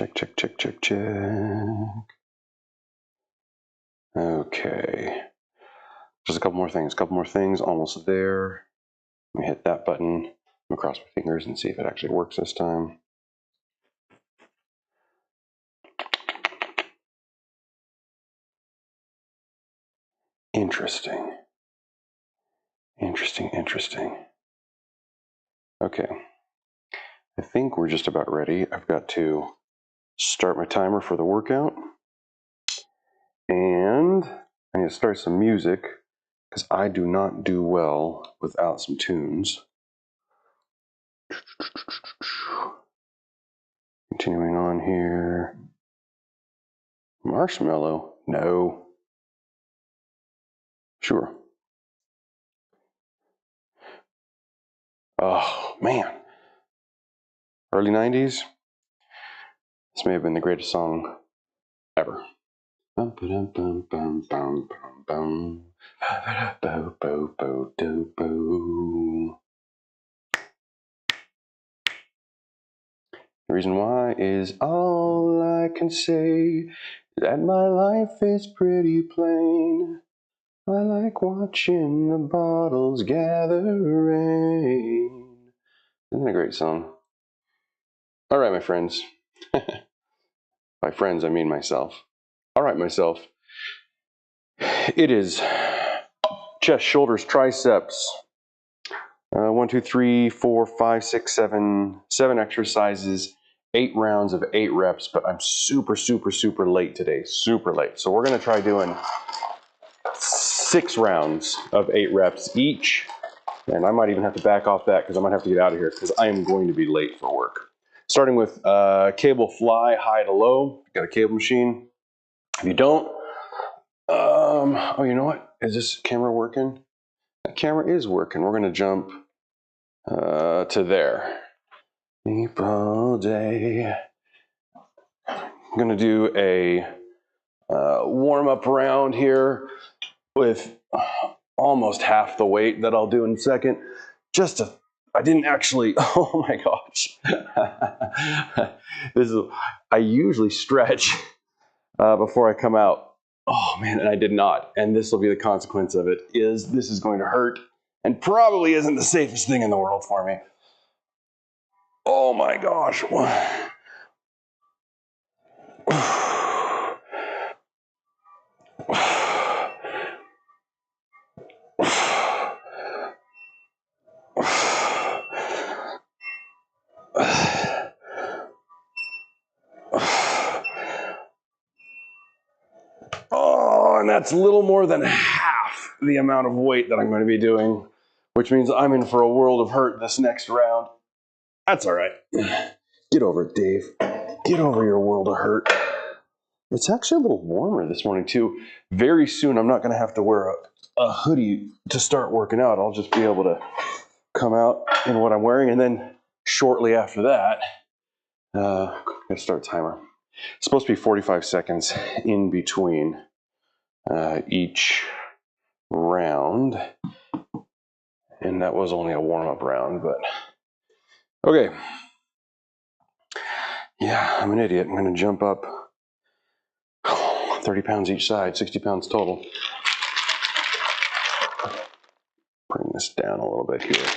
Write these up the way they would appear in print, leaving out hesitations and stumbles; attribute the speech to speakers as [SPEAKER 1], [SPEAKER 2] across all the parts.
[SPEAKER 1] Check, check, check, check, check. Okay. Just a couple more things, almost there. Let me hit that button. I'm gonna cross my fingers and see if it actually works this time. Interesting. Interesting. Okay. I think we're just about ready. I've got to start my timer for the workout. And I need to start some music because I do not do well without some tunes. Continuing on here. Marshmallow? No. Sure. Oh, man. Early 90s? This may have been the greatest song ever. The reason why is all I can say that my life is pretty plain. I like watching the bottles gather rain. Isn't that a great song? All right, my friends. By friends, I mean myself. All right, myself. It is chest, shoulders, triceps. 1, 2, 3, 4, 5, 6, 7 exercises, 8 rounds of 8 reps, but I'm super late today, super late. So we're gonna try doing 6 rounds of 8 reps each. And I might even have to back off that because I might have to get out of here because I am going to be late for work. Starting with cable fly, high to low. Got a cable machine. If you don't, oh, you know what? Is this camera working? That camera is working. We're going to jump to there. Sleep all day. I'm going to do a warm-up round here with almost half the weight that I'll do in a second. I didn't actually, oh my gosh. I usually stretch before I come out. Oh man, and I did not. And this will be the consequence of it, is this is going to hurt and probably isn't the safest thing in the world for me. Oh my gosh. Oh, and that's a little more than half the amount of weight that I'm going to be doing, which means I'm in for a world of hurt this next round. That's all right. Get over it, Dave. Get over your world of hurt. It's actually a little warmer this morning, too. Very soon, I'm not going to have to wear a hoodie to start working out. I'll just be able to come out in what I'm wearing, and then shortly after that, I'm going to start timer. It's supposed to be 45 seconds in between each round, and that was only a warm-up round, but okay. Yeah, I'm an idiot. I'm going to jump up 30 pounds each side, 60 pounds total. Bring this down a little bit here.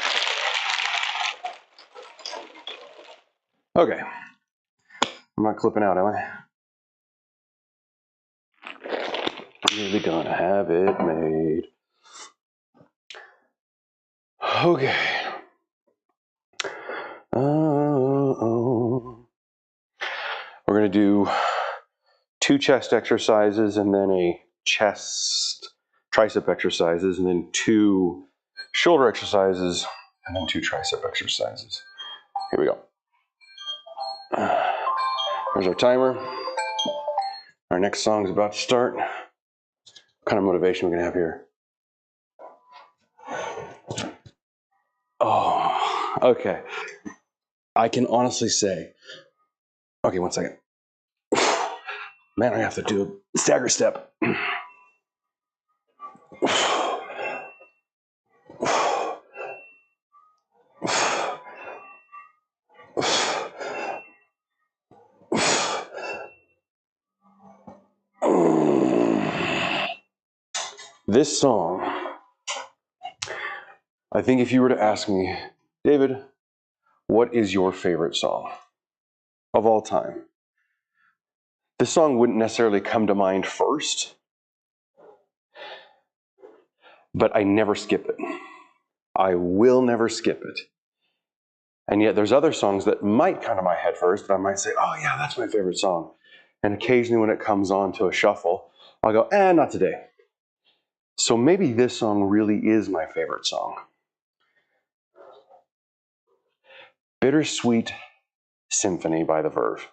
[SPEAKER 1] Okay. I'm not clipping out, am I? Really gonna have it made. Okay. We're gonna do 2 chest exercises and then a chest tricep exercises and then 2 shoulder exercises and then 2 tricep exercises. Here we go. There's our timer. Our next song is about to start. What kind of motivation are we gonna have here? Oh, okay. I can honestly say, okay, 1 second. Man, I have to do a stagger step. This song, I think if you were to ask me, David, what is your favorite song of all time? This song wouldn't necessarily come to mind first, but I never skip it. I will never skip it. And yet there's other songs that might come to my head first, that I might say, oh yeah, that's my favorite song. And occasionally when it comes on to a shuffle, I'll go, not today. So maybe this song really is my favorite song. Bittersweet Symphony by The Verve.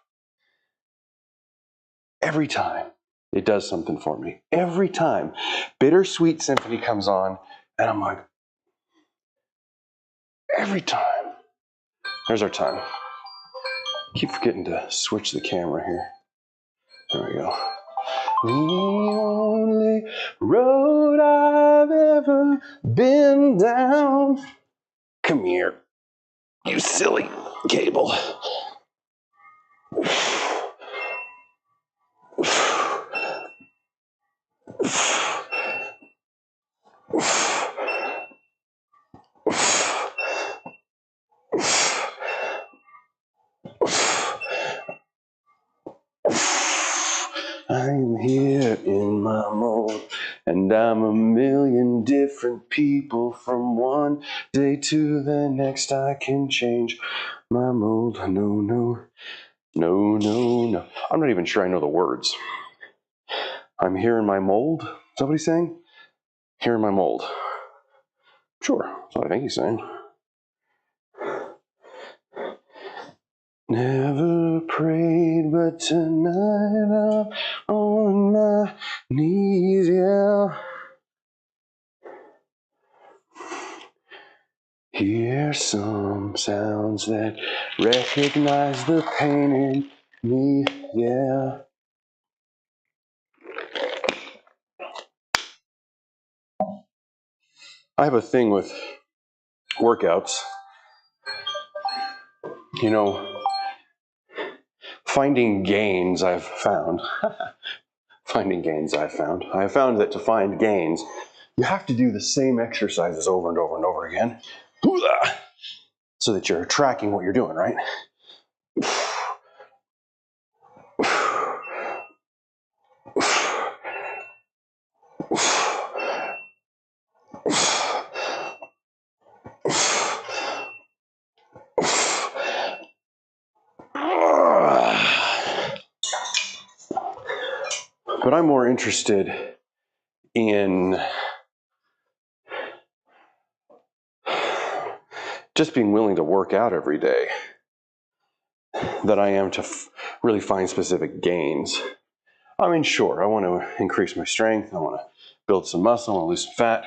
[SPEAKER 1] Every time it does something for me. Every time Bittersweet Symphony comes on, and I'm like, every time. There's our time. Keep forgetting to switch the camera here. There we go. The only road I've ever been down. Come here, you silly cable. I'm here in my mold, and I'm a million different people. From one day to the next, I can change my mold. No, no, no, no, no. I'm not even sure I know the words. I'm here in my mold. Is that what he's saying? Here in my mold. Sure, that's what I think he's saying. Never prayed, but tonight I'm on my knees, yeah. Hear some sounds that recognize the pain in me, yeah. I have a thing with workouts. You know, finding gains I've found. I have found that to find gains, you have to do the same exercises over and over and over again, so that you're tracking what you're doing, right? But I'm more interested in just being willing to work out every day than I am to really find specific gains. I mean, sure, I want to increase my strength, I want to build some muscle, I want to lose some fat,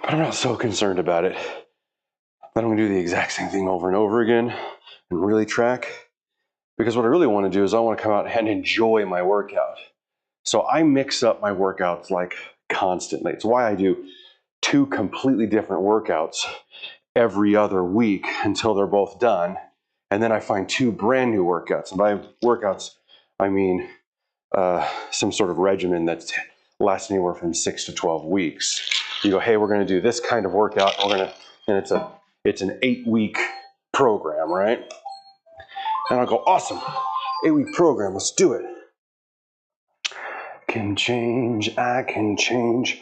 [SPEAKER 1] but I'm not so concerned about it that I'm going to do the exact same thing over and over again and really track. Because what I really want to do is I want to come out and enjoy my workout. So I mix up my workouts like constantly. It's why I do 2 completely different workouts every other week until they're both done. And then I find 2 brand new workouts. And by workouts, I mean some sort of regimen that lasts anywhere from 6 to 12 weeks. You go, hey, we're going to do this kind of workout. And it's an 8-week program, right? And I'll go, awesome, 8-week program, let's do it. Can change, I can change.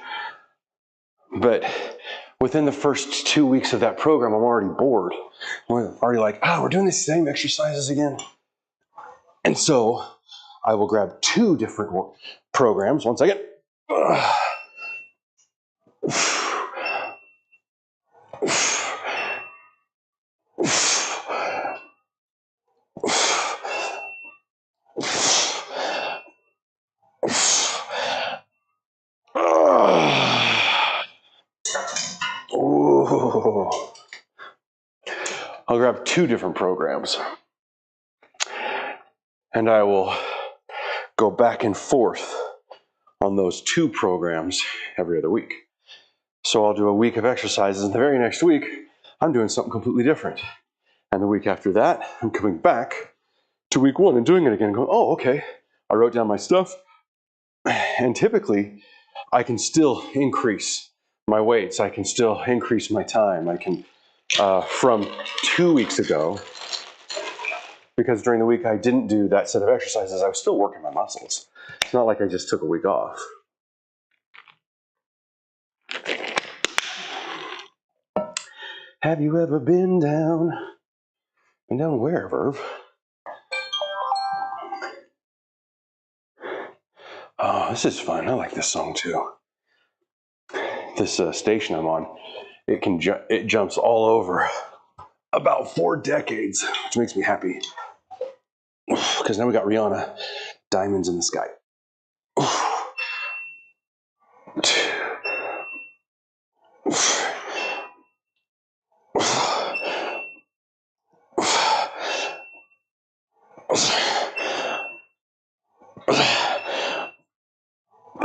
[SPEAKER 1] But within the first 2 weeks of that program, I'm already bored. I'm already like, we're doing the same exercises again. And so I will grab 2 different programs. One second. I'll grab 2 different programs. And I will go back and forth on those 2 programs every other week. So I'll do a week of exercises, and the very next week, I'm doing something completely different. And the week after that, I'm coming back to week 1 and doing it again and going, oh, okay. I wrote down my stuff. And typically, I can still increase my weights. I can still increase my time. I can, from 2 weeks ago, because during the week I didn't do that set of exercises, I was still working my muscles. It's not like I just took a week off. Have you ever been down where, Verve? Oh, this is fun. I like this song too. This station I'm on, it jumps all over about 4 decades, which makes me happy. Because now we got Rihanna, Diamonds in the Sky.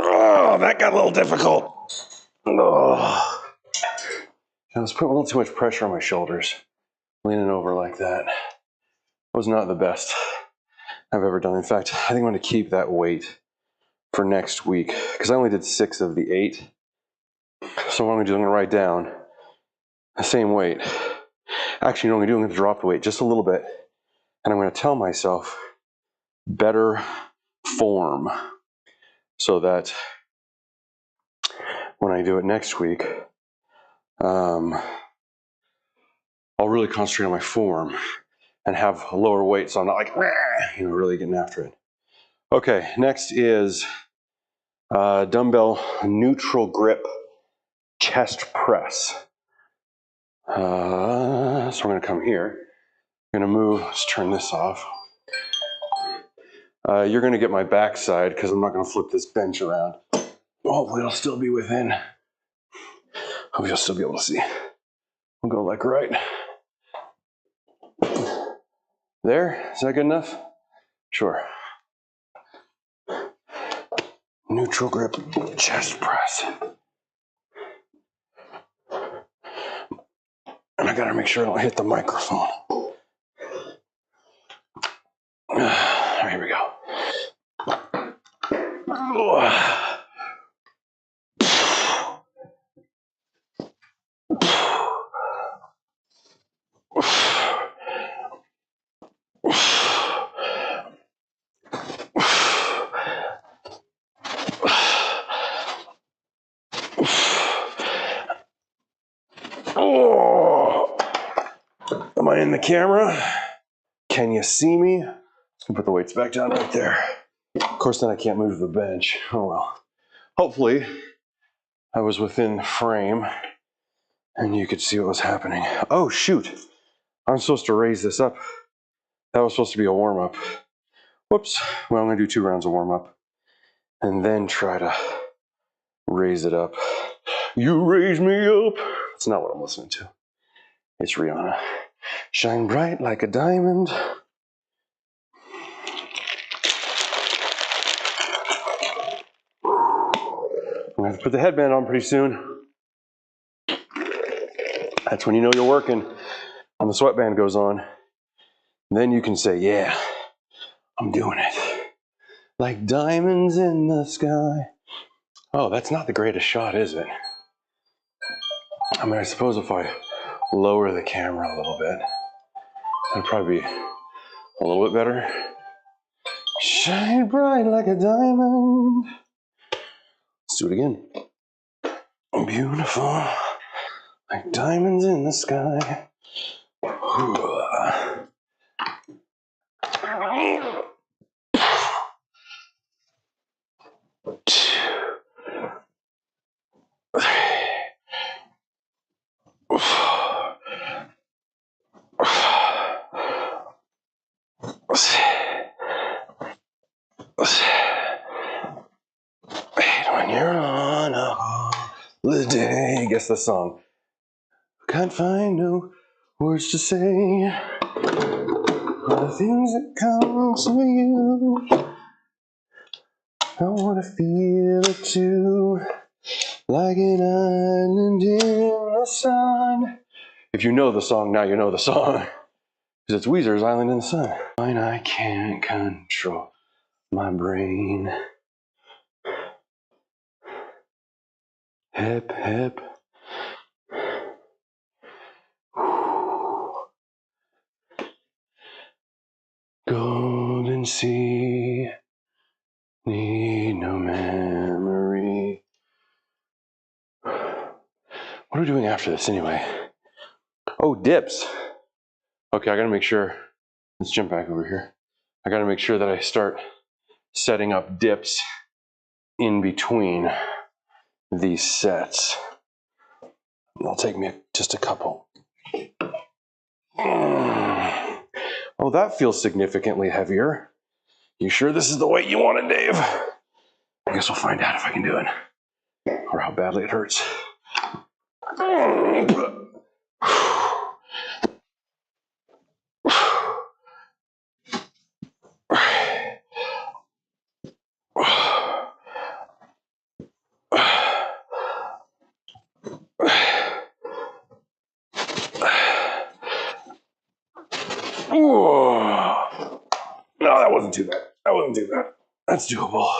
[SPEAKER 1] Oh, that got a little difficult. Oh. I was putting a little too much pressure on my shoulders, leaning over like that. Was not the best I've ever done. In fact, I think I'm going to keep that weight for next week because I only did 6 of the 8. So what I'm going to do, I'm going to write down the same weight. Actually, you know what I'm going to do? I'm going to drop the weight just a little bit, and I'm going to tell myself better form so that when I do it next week, I'll really concentrate on my form and have a lower weight, so I'm not like, really getting after it. Okay, next is dumbbell neutral grip chest press. So I'm going to come here. I'm going to move. Let's turn this off. You're going to get my backside because I'm not going to flip this bench around. Hopefully it'll still be within. Hope you'll still be able to see. We'll go like right there. Is that good enough? Sure. Neutral grip chest press. And I gotta make sure I don't hit the microphone. Here we go. Oh, am I in the camera? Can you see me? Let's put the weights back down right there. Of course, then I can't move the bench. Oh well. Hopefully, I was within frame and you could see what was happening. Oh shoot, I'm supposed to raise this up. That was supposed to be a warm-up. Whoops. Well, I'm gonna do 2 rounds of warm-up and then try to raise it up. You raise me up. That's not what I'm listening to. It's Rihanna. Shine bright like a diamond. I'm gonna have to put the headband on pretty soon. That's when you know you're working. When the sweatband goes on, then you can say, yeah, I'm doing it. Like diamonds in the sky. Oh, that's not the greatest shot, is it? I mean, I suppose if I lower the camera a little bit, that'd probably be a little bit better. Shine bright like a diamond. Let's do it again. Beautiful. Like diamonds in the sky. When you're on a holiday. Guess the song. Can't find no words to say. All the things that come to you. I wanna feel it too. Like an island in the sun. If you know the song, now you know the song. Because it's Weezer's Island in the Sun. I can't control my brain. hip, hip. Golden sea, need no memory. What are we doing after this anyway? Oh, dips. Okay, I gotta make sure. Let's jump back over here. I gotta make sure that I start setting up dips in between these sets. It'll take me just a couple. Oh, that feels significantly heavier. You sure this is the weight you wanted, Dave? I guess we'll find out if I can do it, or how badly it hurts. No, that wasn't too bad. That wasn't too bad. That's doable.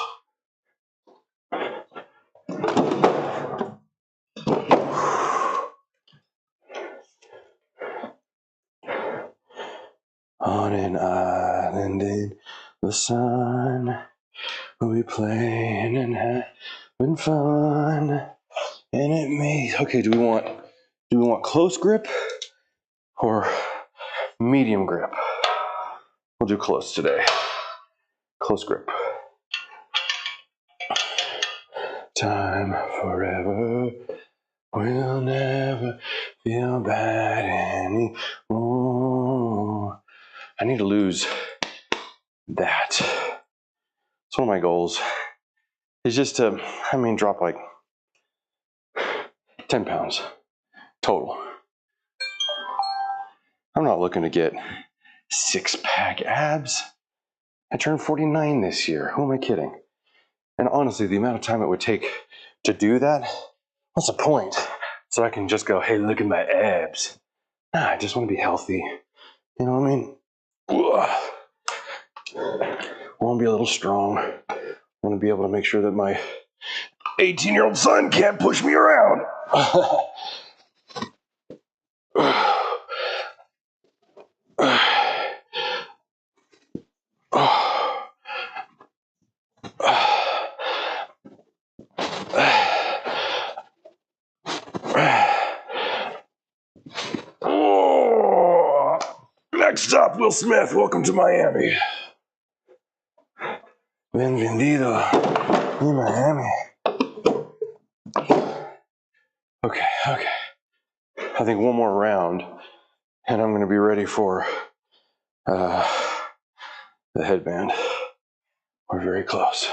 [SPEAKER 1] On an island in the sun, we'll be playing and having fun. And it may. Okay, do we want close grip or medium grip? We'll do close today. Close grip. Time forever. We'll never feel bad anymore. I need to lose that. It's one of my goals. Is just to, drop like 10 pounds total. I'm not looking to get 6-pack abs. I turned 49 this year. Who am I kidding? And honestly, the amount of time it would take to do that, what's the point? So I can just go, hey, look at my abs. Nah, I just want to be healthy. You know what I mean? I want to be a little strong. I want to be able to make sure that my 18-year-old son can't push me around. Next up, Will Smith. Welcome to Miami. Bienvenido in Miami. Okay. I think one more round, and I'm going to be ready for the headband. We're very close.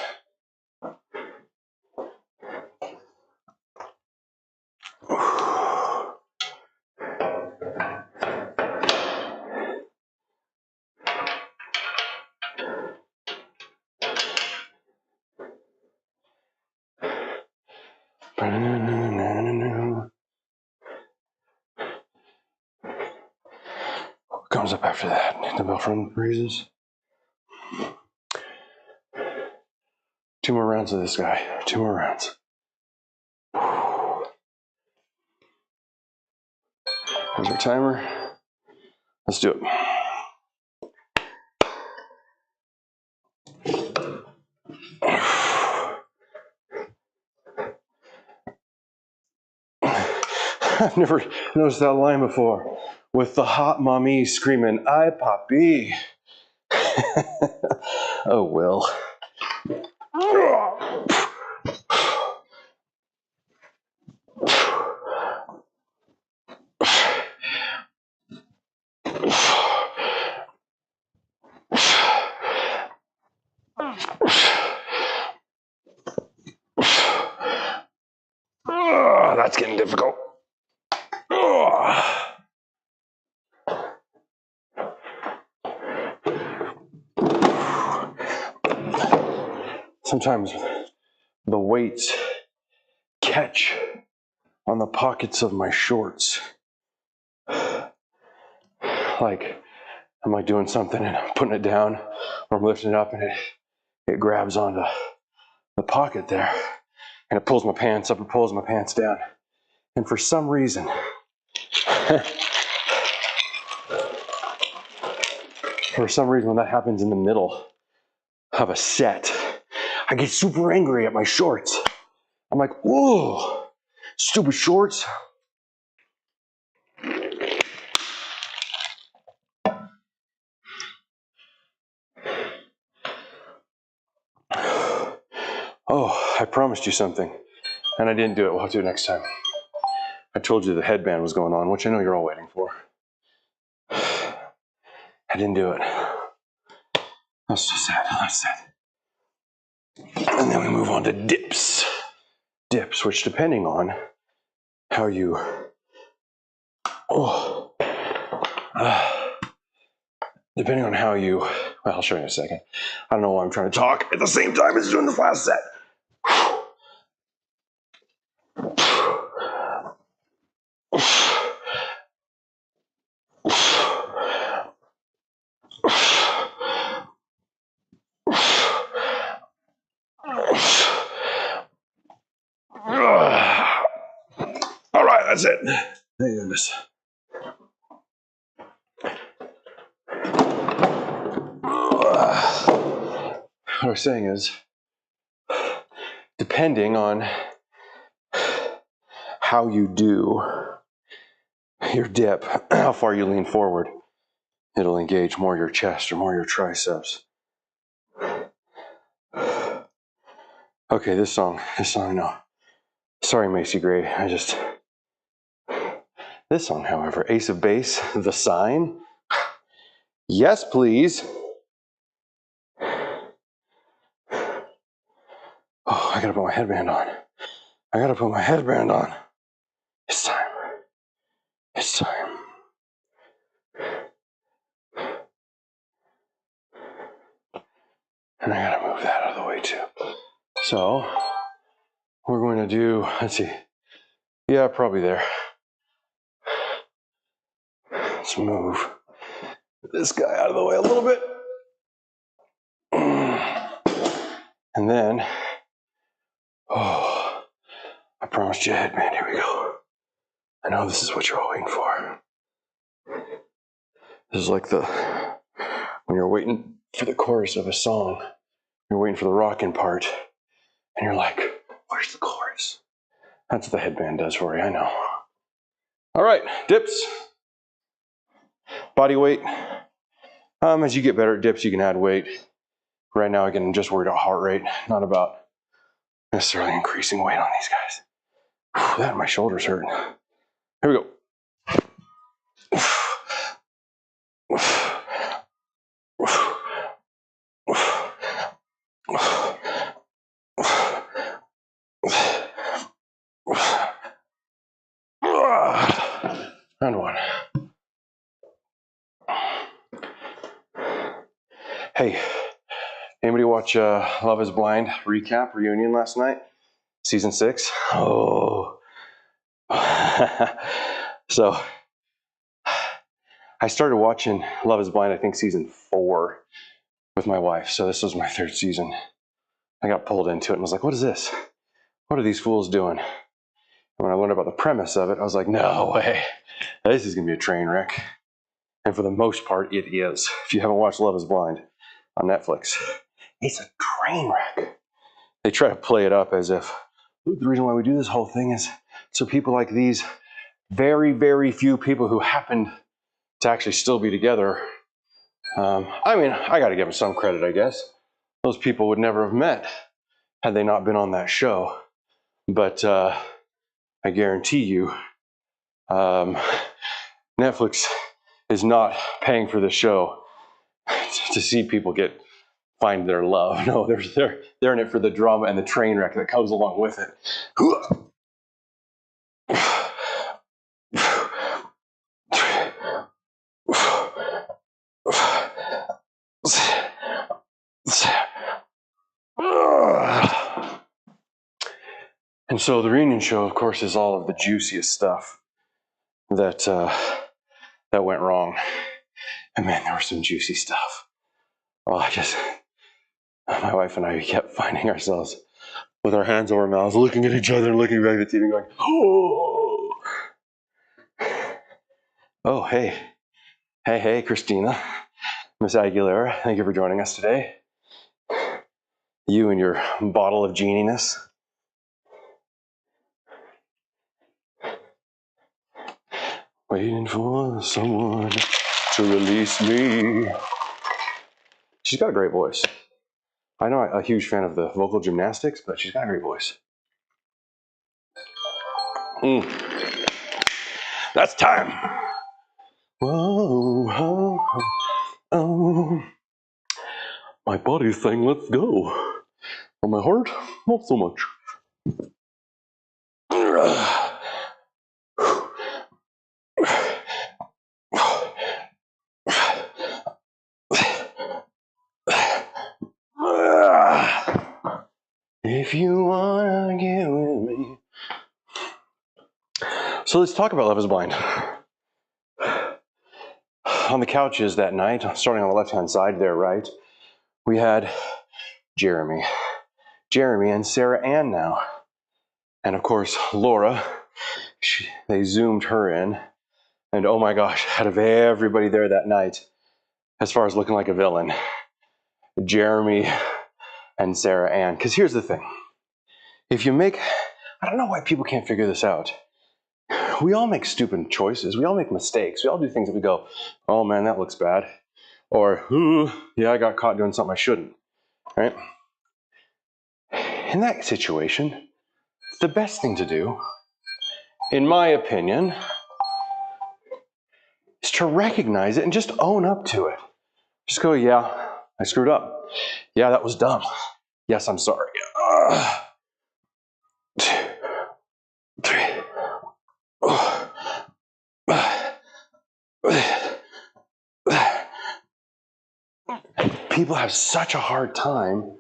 [SPEAKER 1] What comes up after that? The bell from raises. 2 more rounds of this guy. 2 more rounds. Here's our timer. Let's do it. I've never noticed that line before. With the hot mommy screaming, "Ay, papi." Oh, Will. That's getting difficult. Sometimes the weights catch on the pockets of my shorts. Like I'm like doing something and I'm putting it down, or I'm lifting it up and it grabs onto the pocket there. and it pulls my pants up, it pulls my pants down. And for some reason, when that happens in the middle of a set, I get super angry at my shorts. I'm like, whoa, stupid shorts. Oh, I promised you something, and I didn't do it. We'll have to do it next time. I told you the headband was going on, which I know you're all waiting for. I didn't do it. That's so sad. That's sad. And then we move on to dips. Dips, which depending on how you, depending on how you, well, I'll show you in a second. I don't know why I'm trying to talk at the same time as doing the last set. All right, that's it. Thank goodness. What I was saying is, depending on how you do your dip, how far you lean forward, it'll engage more your chest or more your triceps. Okay, this song, no. Sorry, Macy Gray, this song, however, Ace of Base, The Sign. Yes, please. Oh, I gotta put my headband on. It's time. And I gotta move that out of the way too. So, we're going to do, let's see. Yeah, probably there. Let's move this guy out of the way a little bit. And then, I promised you a headband. Here we go. I know this is what you're all waiting for. This is like when you're waiting for the chorus of a song, you're waiting for the rocking part, and you're like, where's the chorus? That's what the headband does for you, I know. All right, dips. Body weight. As you get better at dips, you can add weight. Right now, again, I'm just worried about heart rate, not about necessarily increasing weight on these guys. That and my shoulders hurt. Here we go. Round one. Hey, anybody watch Love is Blind recap reunion last night? Season 6? Oh. So, I started watching Love is Blind, I think season 4 with my wife. So this was my 3rd season. I got pulled into it and was like, what is this? What are these fools doing? And when I learned about the premise of it, I was like, no way. This is going to be a train wreck. And for the most part, it is. If you haven't watched Love is Blind on Netflix, it's a train wreck. They try to play it up as if the reason why we do this whole thing is so people like these very, very few people who happen to actually still be together. I mean, I got to give them some credit, I guess. Those people would never have met had they not been on that show. But I guarantee you, Netflix is not paying for the show to see people find their love. No, they're in it for the drama and the train wreck that comes along with it. And so the reunion show, of course, is all of the juiciest stuff that went wrong. And man, there was some juicy stuff. Well, my wife and I kept finding ourselves with our hands over our mouths, looking at each other, looking back at the TV, going, oh. Oh, hey. Hey, Christina. Miss Aguilera, thank you for joining us today. You and your bottle of geniness. Waiting for someone to release me. She's got a great voice. I know I'm a huge fan of the vocal gymnastics, but she's got a great voice. That's time. Whoa, oh, oh. My body's saying, let's go. On my heart, not so much. If you wanna get with me. So let's talk about Love is Blind. On the couches that night, starting on the left-hand side there, right, we had Jeremy and Sarah Ann now. And of course, Laura, they zoomed her in. And oh my gosh, out of everybody there that night, as far as looking like a villain, Jeremy and Sarah Ann. Because here's the thing. If you make, I don't know why people can't figure this out. We all make stupid choices. We all make mistakes. We all do things that we go, oh man, that looks bad. Or, ooh, yeah, I got caught doing something I shouldn't, right? In that situation, the best thing to do, in my opinion, is to recognize it and just own up to it. Just go, yeah, I screwed up. Yeah, that was dumb. Yes, I'm sorry. 2, 3. People have such a hard time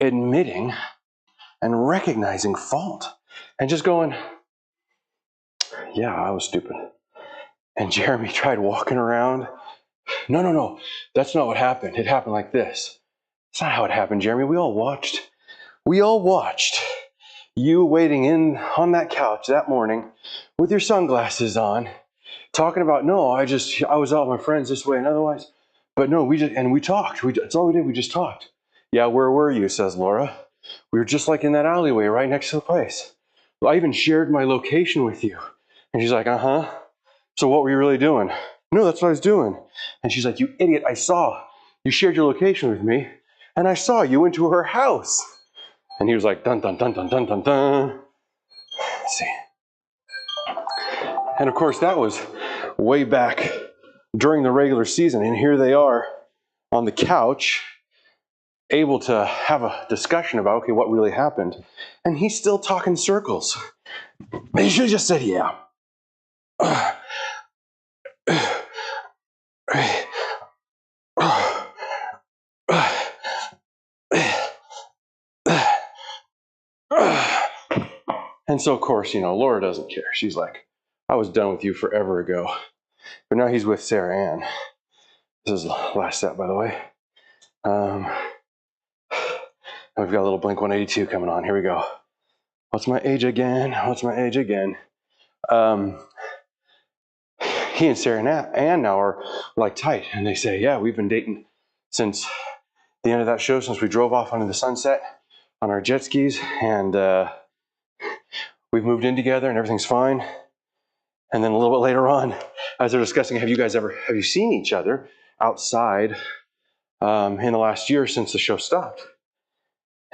[SPEAKER 1] admitting and recognizing fault and just going, yeah, I was stupid. And Jeremy tried walking around. No, that's not what happened. It happened like this. That's not how it happened, Jeremy. We all watched you waiting in on that couch that morning with your sunglasses on, talking about, no, I was out with my friends this way and otherwise. But no, we talked. That's all we did. We just talked. Yeah, where were you? Says Laura. We were just like in that alleyway right next to the place. Well, I even shared my location with you. And she's like, uh-huh. So what were you really doing? No, that's what I was doing. And she's like, you idiot, I saw. You shared your location with me. And I saw you went to her house. And he was like, dun, dun, dun, dun, dun, dun, dun. Let's see. And of course, that was way back during the regular season. And here they are on the couch, able to have a discussion about, okay, what really happened. And he's still talking circles. He should have just said, yeah. And so, of course, Laura doesn't care. She's like, I was done with you forever ago. But now he's with Sarah Ann. This is the last set, by the way. We've got a little Blink 182 coming on. Here we go. What's my age again? He and Sarah Ann now are like tight. And they say, yeah, we've been dating since the end of that show, since we drove off onto the sunset on our jet skis. And we've moved in together and everything's fine. And then a little bit later on, as they're discussing, have you seen each other outside in the last year since the show stopped?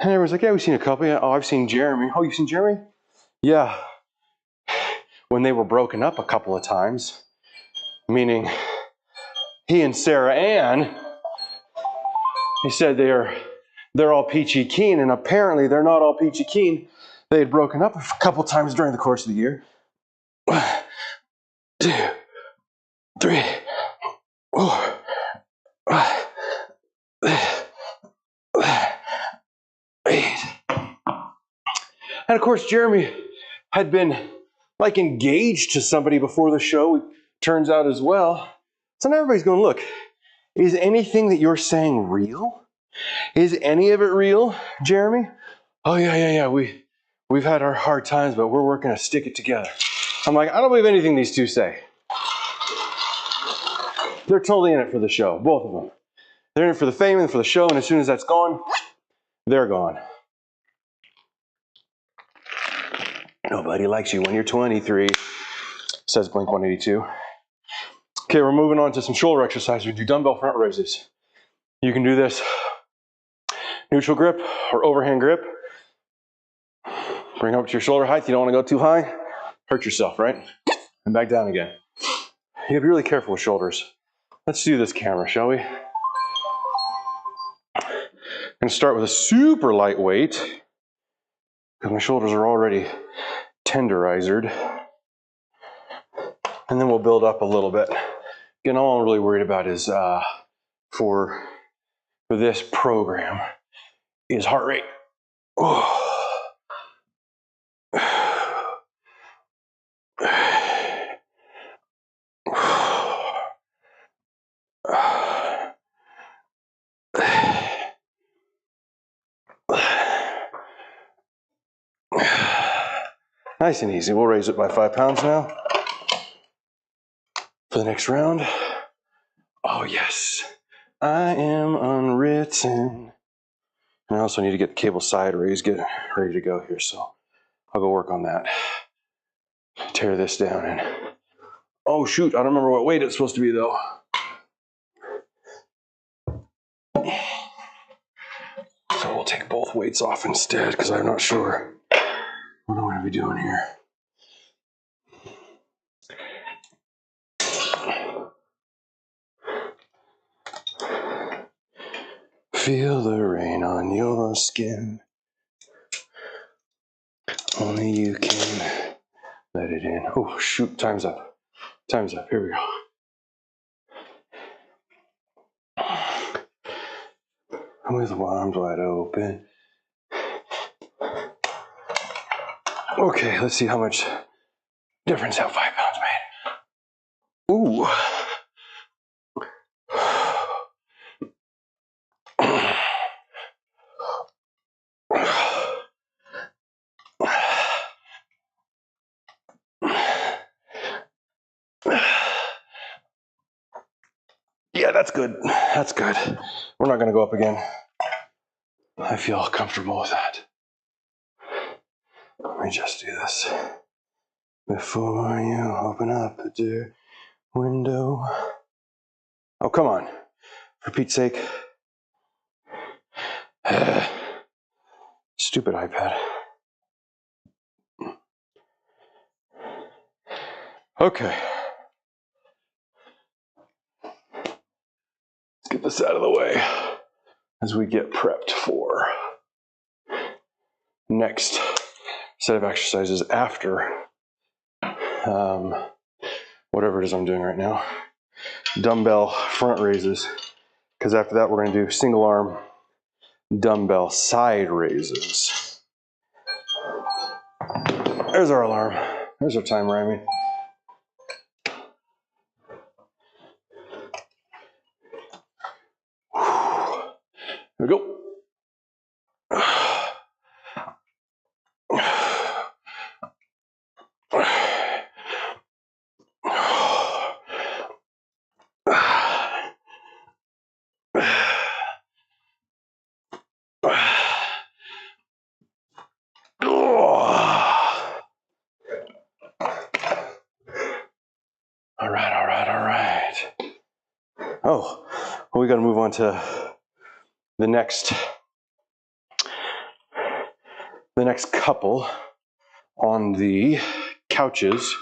[SPEAKER 1] And everyone's like, yeah, we've seen a couple. Oh, I've seen Jeremy. Oh, you've seen Jeremy? Yeah. When they were broken up a couple of times, meaning he and Sarah Ann, he said they're all peachy keen, and apparently they're not all peachy keen. They had broken up a couple times during the course of the year. 1, 2, 3, 4, 5, 8. And of course, Jeremy had been like engaged to somebody before the show, it turns out as well. So now everybody's going, look, is anything that you're saying real? Is any of it real, Jeremy? oh yeah, we've had our hard times, but we're working to stick it together. I'm like, I don't believe anything these two say. They're totally in it for the show, both of them. They're in it for the fame and for the show, and as soon as that's gone, they're gone. Nobody likes you when you're 23, says Blink 182. Okay, we're moving on to some shoulder exercises. We do dumbbell front raises. You can do this neutral grip or overhand grip. Bring up to your shoulder height. You don't want to go too high. Hurt yourself, right? And back down again. You have to be really careful with shoulders. Let's do this camera, shall we? I'm going to start with a super light weight because my shoulders are already tenderizered. And then we'll build up a little bit. Again, all I'm really worried about is for this program is heart rate. Oh. Nice and easy. We'll raise it by 5 pounds now for the next round. Oh yes, I am unwritten. And I also need to get the cable side raised, get ready to go here. So I'll go work on that. Tear this down and oh shoot, I don't remember what weight it's supposed to be though. So we'll take both weights off instead because I'm not sure what I'm going to be doing here. Feel the rain on your skin. Only you can let it in. Oh shoot, time's up. Time's up. Here we go. With arms wide open. Okay, let's see how much difference that 5 pounds made. Ooh. Yeah, that's good. That's good. We're not going to go up again. I feel comfortable with that. Let me just do this. Before you open up the window. Oh, come on. For Pete's sake. Stupid iPad. Okay. Let's get this out of the way as we get prepped for next set of exercises after whatever it is I'm doing right now. Dumbbell front raises. Because after that, we're going to do single arm dumbbell side raises. There's our alarm. There's our time rhyming. Here we go. All right. Oh, well, we got to move on to the next couple on the couches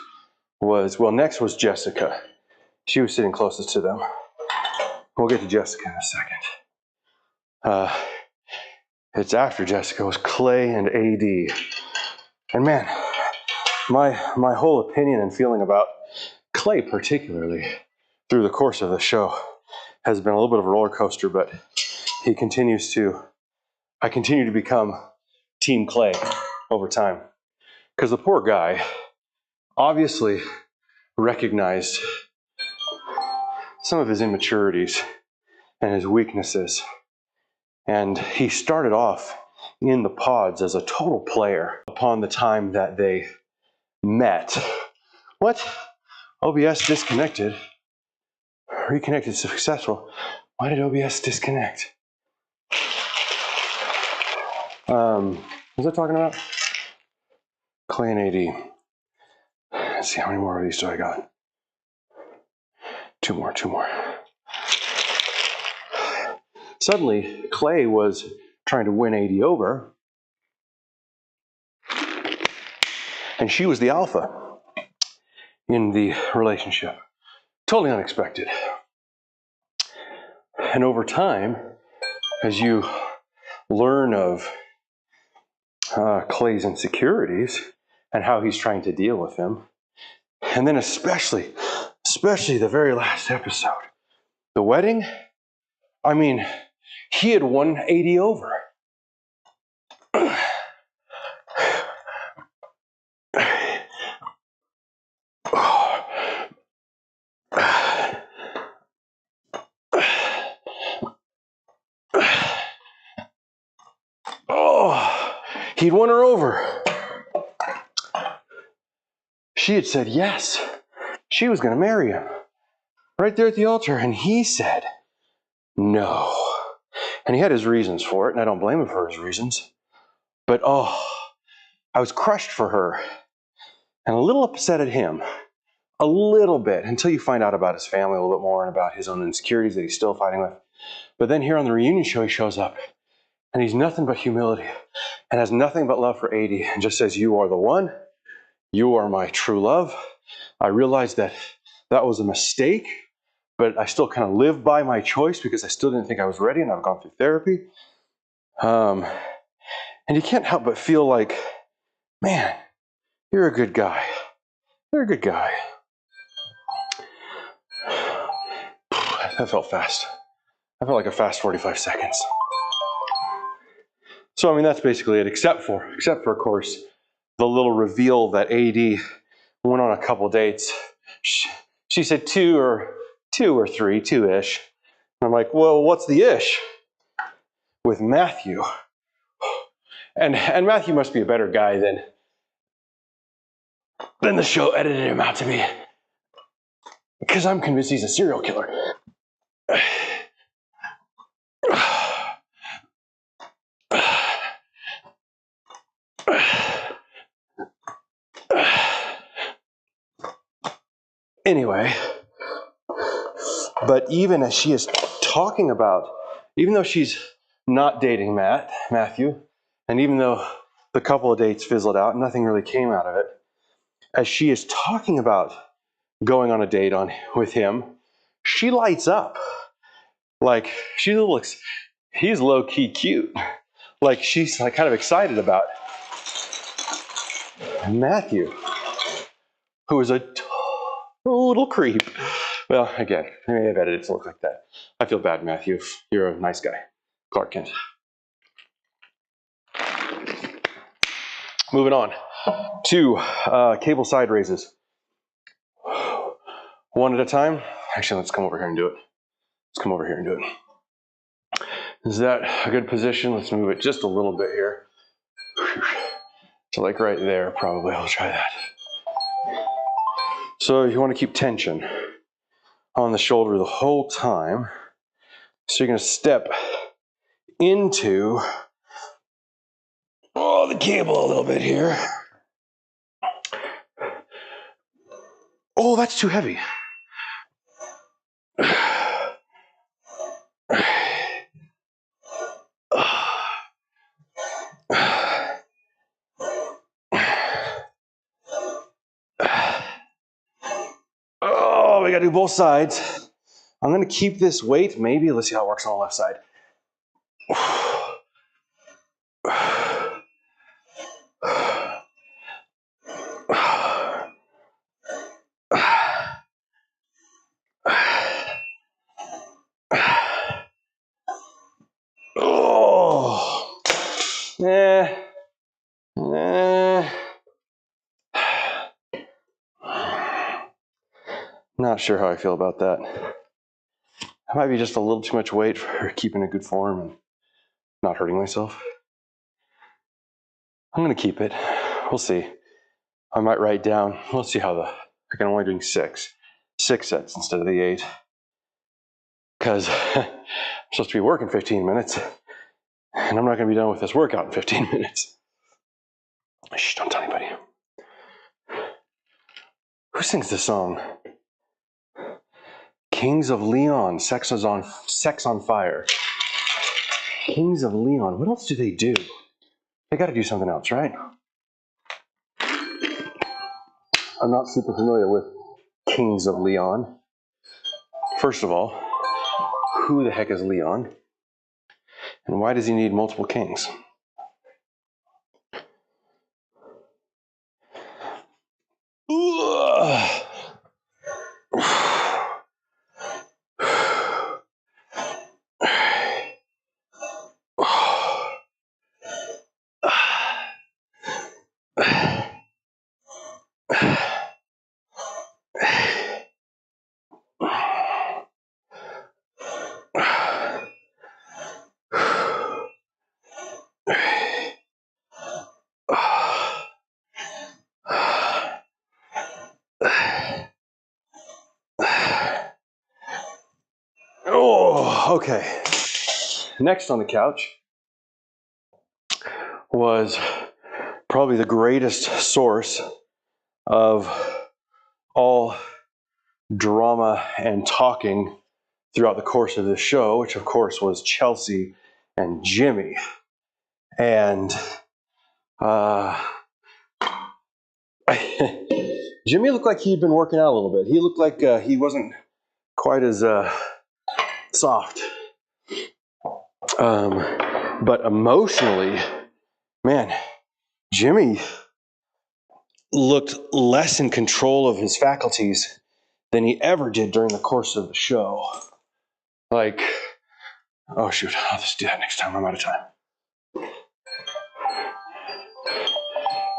[SPEAKER 1] was, well, next was Jessica. She was sitting closest to them. We'll get to Jessica in a second. It's after Jessica was Clay and AD. And man, my whole opinion and feeling about Clay particularly through the course of the show has been a little bit of a roller coaster, but I continue to become Team Clay over time. Because the poor guy obviously recognized some of his immaturities and his weaknesses. And he started off in the pods as a total player upon the time that they met. What? OBS disconnected. Reconnected successful. Why did OBS disconnect? What was I talking about? Clay and AD. Let's see, how many more of these do I got? Two more. Suddenly, Clay was trying to win AD over, and she was the alpha in the relationship. Totally unexpected. And over time, as you learn of Clay's insecurities and how he's trying to deal with them, and then especially the very last episode, the wedding, I mean, he had won AD over. He'd won her over. She had said yes. She was going to marry him right there at the altar. And he said no. And he had his reasons for it, and I don't blame him for his reasons. But I was crushed for her and a little upset at him. A little bit, until you find out about his family a little bit more and about his own insecurities that he's still fighting with. But then here on the reunion show, he shows up and he's nothing but humility and has nothing but love for AD and just says, "You are the one. You are my true love. I realized that was a mistake, but I still kind of live by my choice because I still didn't think I was ready, and I've gone through therapy." And you can't help but feel like, man, you're a good guy. You're a good guy. That felt fast. I felt like a fast 45 seconds. So, I mean, that's basically it, except for, of course, the little reveal that AD went on a couple dates. She said two or three, two-ish. And I'm like, well, what's the ish? With Matthew. And Matthew must be a better guy than the show edited him out to be. Because I'm convinced he's a serial killer. Anyway, but even as she is talking about, even though she's not dating Matthew, and even though the couple of dates fizzled out, nothing really came out of it, as she is talking about going on a date with him, she lights up. Like, he's low-key cute. Like, she's like kind of excited about Matthew, who is a total creep. Well, again, I may have edited it to look like that. I feel bad, Matthew. You're a nice guy. Clark Kent. Moving on to cable side raises. One at a time. Actually, let's come over here and do it. Is that a good position? Let's move it just a little bit here. So like right there, probably. I'll try that. So you want to keep tension on the shoulder the whole time. So you're going to step into the cable a little bit here. Oh, that's too heavy. Oh, we got to do both sides. I'm going to keep this weight. Maybe let's see how it works on the left side. Not sure how I feel about that. That might be just a little too much weight for keeping a good form and not hurting myself. I'm going to keep it. We'll see. I might write down. We'll see how I can only do 6 sets instead of the 8. Because I'm supposed to be working 15 minutes. And I'm not going to be done with this workout in 15 minutes. Shh, don't tell anybody. Who sings this song? Kings of Leon, Sex on Fire. Kings of Leon. What else do they do? They got to do something else, right? I'm not super familiar with Kings of Leon. First of all, who the heck is Leon? And why does he need multiple kings? Oh, okay. Next on the couch was probably the greatest source of all drama and talking throughout the course of this show, which of course was Chelsea and Jimmy. And Jimmy looked like he'd been working out a little bit. He looked like he wasn't quite as soft. But emotionally, man, Jimmy looked less in control of his faculties than he ever did during the course of the show. Like, oh shoot, I'll just do that next time. I'm out of time.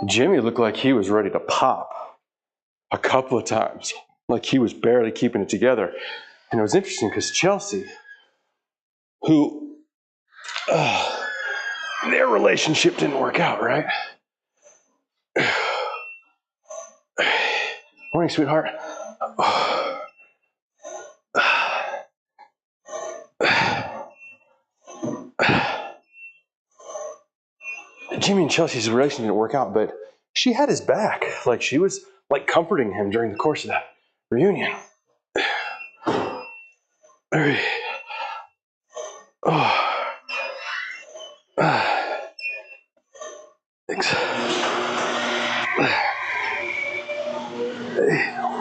[SPEAKER 1] Jimmy looked like he was ready to pop a couple of times, like he was barely keeping it together. And it was interesting because Chelsea, who their relationship didn't work out, right? Morning, sweetheart. Jimmy and Chelsea's relationship didn't work out, but she had his back. Like, she was like comforting him during the course of that reunion.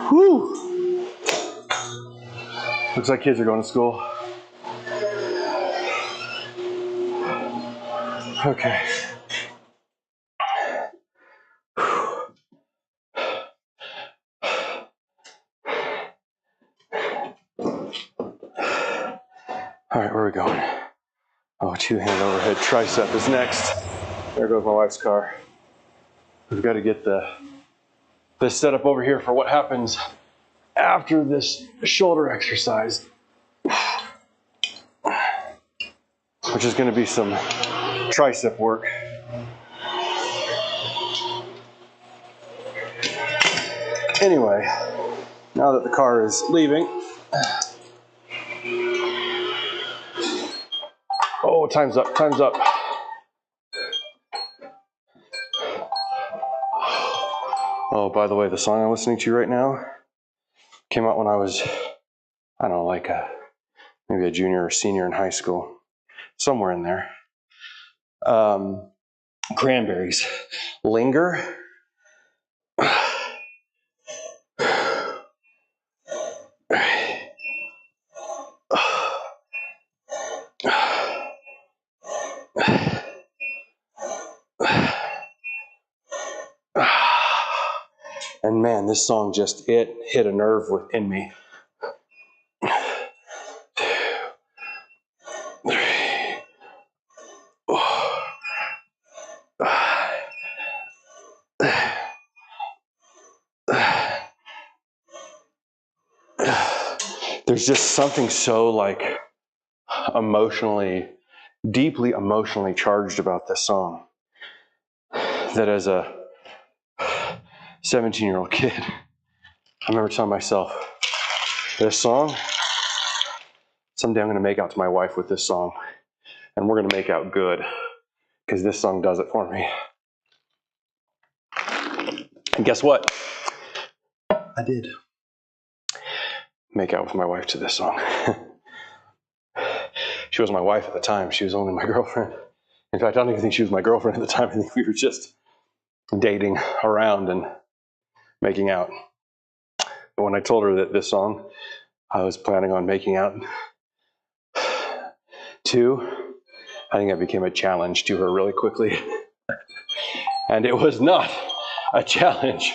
[SPEAKER 1] Whew. Looks like kids are going to school. Okay. All right, where are we going? Oh, 2-hand overhead tricep is next. There goes my wife's car. We've got to get this set up over here for what happens after this shoulder exercise, which is going to be some tricep work. Anyway, now that the car is leaving, oh, time's up, time's up. Oh, by the way, the song I'm listening to right now came out when I was, I don't know, like maybe a junior or senior in high school, somewhere in there. Cranberries, Linger. And man, this song just, it hit a nerve within me. 2, 3, 4. There's just something so like deeply emotionally charged about this song that as a 17-year-old kid, I remember telling myself, this song, someday I'm going to make out to my wife with this song, and we're going to make out good, because this song does it for me. And guess what? I did make out with my wife to this song. She wasn't my wife at the time. She was only my girlfriend. In fact, I don't even think she was my girlfriend at the time. I think we were just dating around and making out. But when I told her that this song I was planning on making out to, I think that became a challenge to her really quickly. And it was not a challenge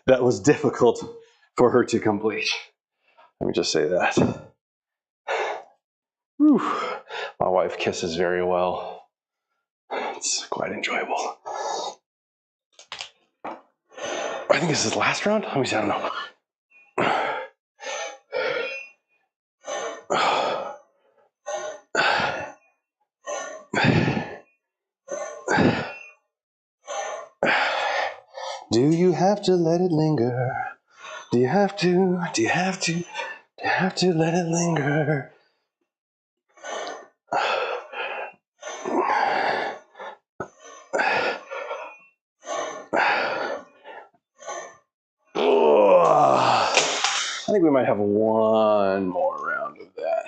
[SPEAKER 1] that was difficult for her to complete. Let me just say that. Whew. My wife kisses very well. It's quite enjoyable. I think this is the last round. Let me see, I don't know. Do you have to let it linger? Do you have to? Do you have to? Do you have to let it linger? I think we might have one more round of that.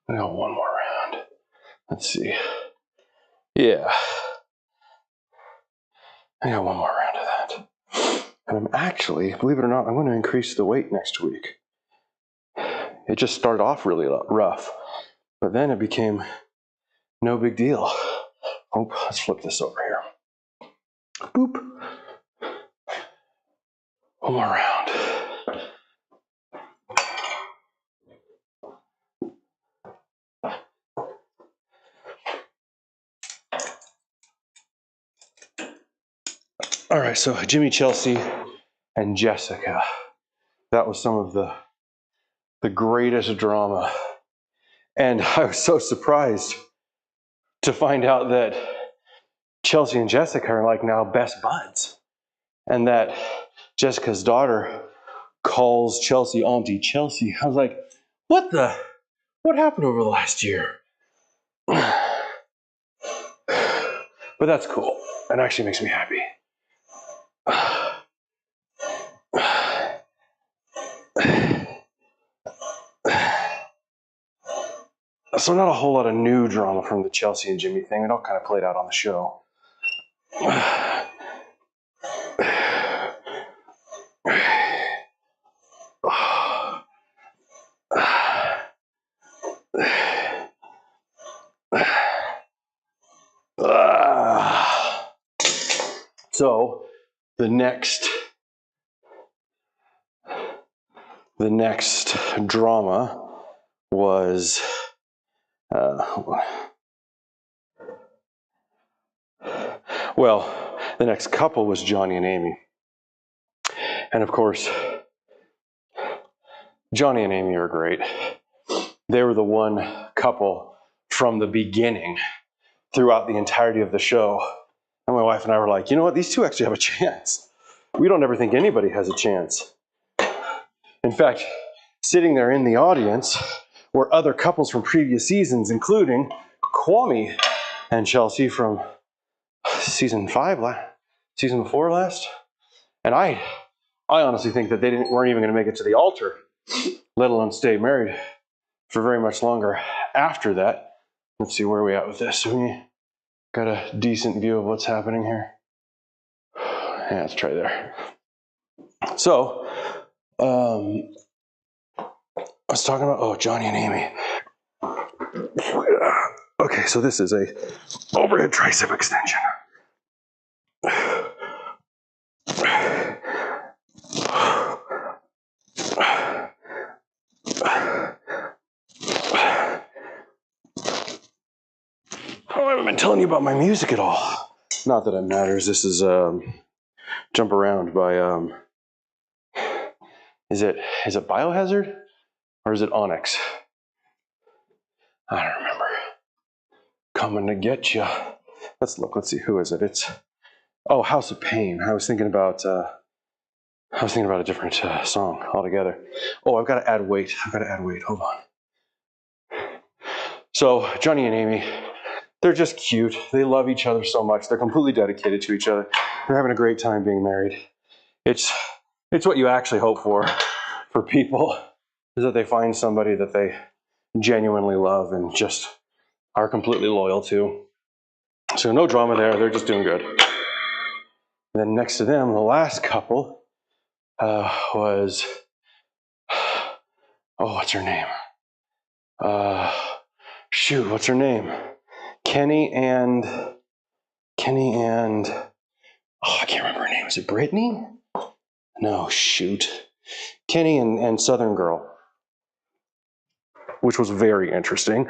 [SPEAKER 1] I got one more round. Let's see. Yeah. I got one more round of that. And I'm actually, believe it or not, I'm going to increase the weight next week. It just started off really rough, but then it became no big deal. Oh, let's flip this over here. Boop. One more round. All right, so Jimmy, Chelsea, and Jessica. That was some of the greatest drama. And I was so surprised to find out that Chelsea and Jessica are like now best buds. And that Jessica's daughter calls Chelsea Auntie Chelsea. I was like, what happened over the last year? But that's cool. It actually makes me happy. So not a whole lot of new drama from the Chelsea and Jimmy thing. It all kind of played out on the show. So the next drama was the next couple was Johnny and Amy. And of course, Johnny and Amy are great. They were the one couple from the beginning throughout the entirety of the show. And my wife and I were like, you know what? These two actually have a chance. We don't ever think anybody has a chance. In fact, sitting there in the audience were other couples from previous seasons, including Kwame and Chelsea from season 5, season before last. And I honestly think that they weren't even going to make it to the altar, let alone stay married for very much longer after that. Let's see where we at with this. We got a decent view of what's happening here. Yeah, let's try there. So, I was talking about, Johnny and Amy. Okay, so this is a overhead tricep extension. I haven't been telling you about my music at all. Not that it matters. This is Jump Around by is it Biohazard or is it Onyx? I don't remember. Coming to get you. Let's look. Let's see, who is it? It's Oh, House of Pain. I was thinking about a different song altogether. Oh, I've got to add weight. Hold on. So Johnny and Amy, they're just cute. They love each other so much. They're completely dedicated to each other. They're having a great time being married. It's what you actually hope for people, is that they find somebody that they genuinely love and just are completely loyal to. So no drama there. They're just doing good. And then next to them, the last couple was, oh, what's her name? What's her name? Kenny and, oh, I can't remember her name. Is it Brittany? No, shoot. Kenny and Southern Girl, which was very interesting.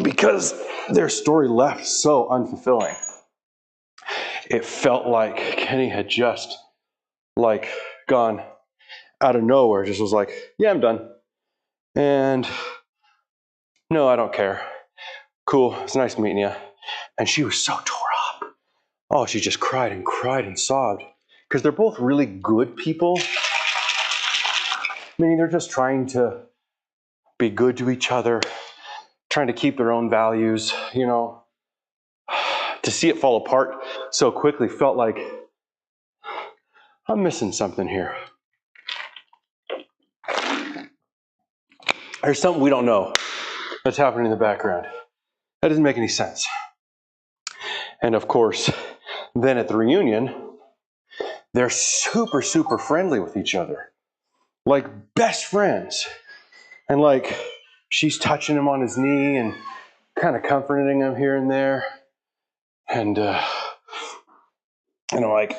[SPEAKER 1] Because their story left so unfulfilling. It felt like Kenny had just gone out of nowhere, just was like, yeah, I'm done. And no, I don't care. Cool, it's nice meeting you. And she was so tore up. Oh, she just cried and sobbed. Because they're both really good people. Meaning they're just trying to be good to each other, trying to keep their own values, you know. To see it fall apart so quickly felt like I'm missing something here. There's something we don't know that's happening in the background. That doesn't make any sense. And of course, then at the reunion, they're super, super friendly with each other. Like best friends. And like, she's touching him on his knee and kind of comforting him here and there. And I'm like,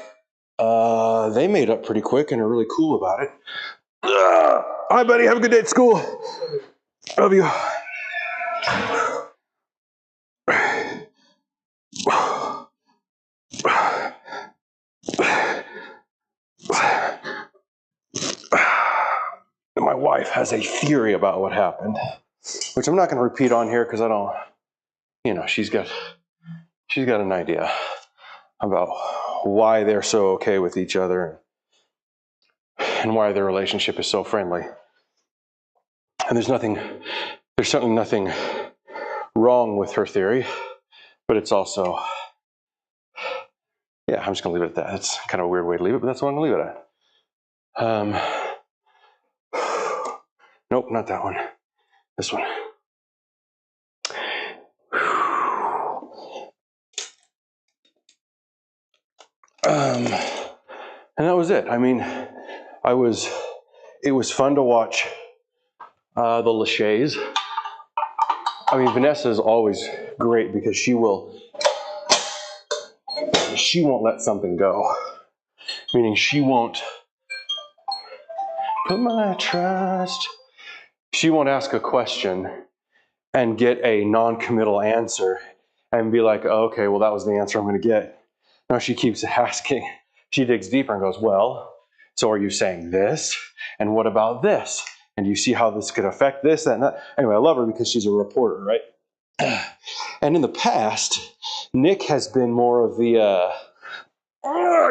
[SPEAKER 1] they made up pretty quick and are really cool about it. Hi, buddy. Have a good day at school. Love you. My wife has a theory about what happened, which I'm not going to repeat on here because I don't, you know, she's got an idea about why they're so okay with each other and why their relationship is so friendly. And there's certainly nothing wrong with her theory, but it's also, yeah, I'm just going to leave it at that. It's kind of a weird way to leave it, but that's what I'm going to leave it at. Nope, not that one. This one. And that was it. I mean, it was fun to watch the Lachey's. I mean, Vanessa is always great because she won't let something go. Meaning she won't put my trust. She won't ask a question and get a non-committal answer and be like, oh, okay, well, that was the answer I'm going to get. No, she keeps asking. She digs deeper and goes, well, so are you saying this? And what about this? And do you see how this could affect this, that, and that? Anyway, I love her because she's a reporter, right? And in the past, Nick has been more of the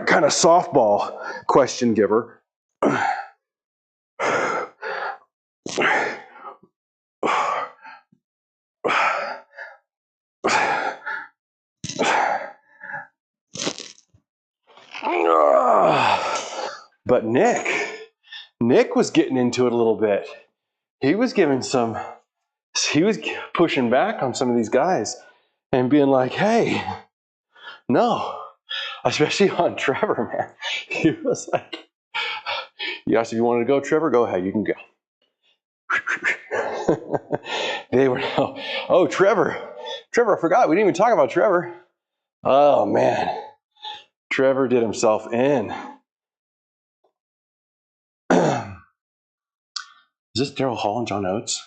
[SPEAKER 1] kind of softball question giver. But Nick was getting into it a little bit. He was pushing back on some of these guys and being like, hey, no, especially on Trevor, man. He was like, you asked if you wanted to go, Trevor, go ahead, you can go. They were, oh, Trevor, I forgot, we didn't even talk about Trevor. Oh, man, Trevor did himself in. Is this Daryl Hall and John Oates?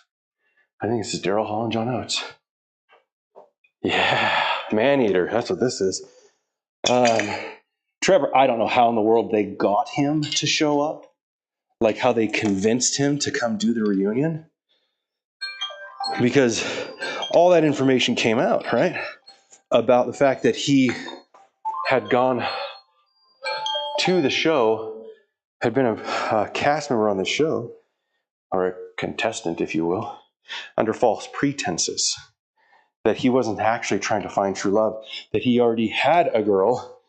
[SPEAKER 1] I think this is Daryl Hall and John Oates. Yeah, man eater. That's what this is. Trevor, I don't know how in the world they got him to show up, like how they convinced him to come do the reunion, because all that information came out, right? About the fact that he had gone to the show, had been a cast member on the show, or a contestant, if you will, under false pretenses. That he wasn't actually trying to find true love, that he already had a girl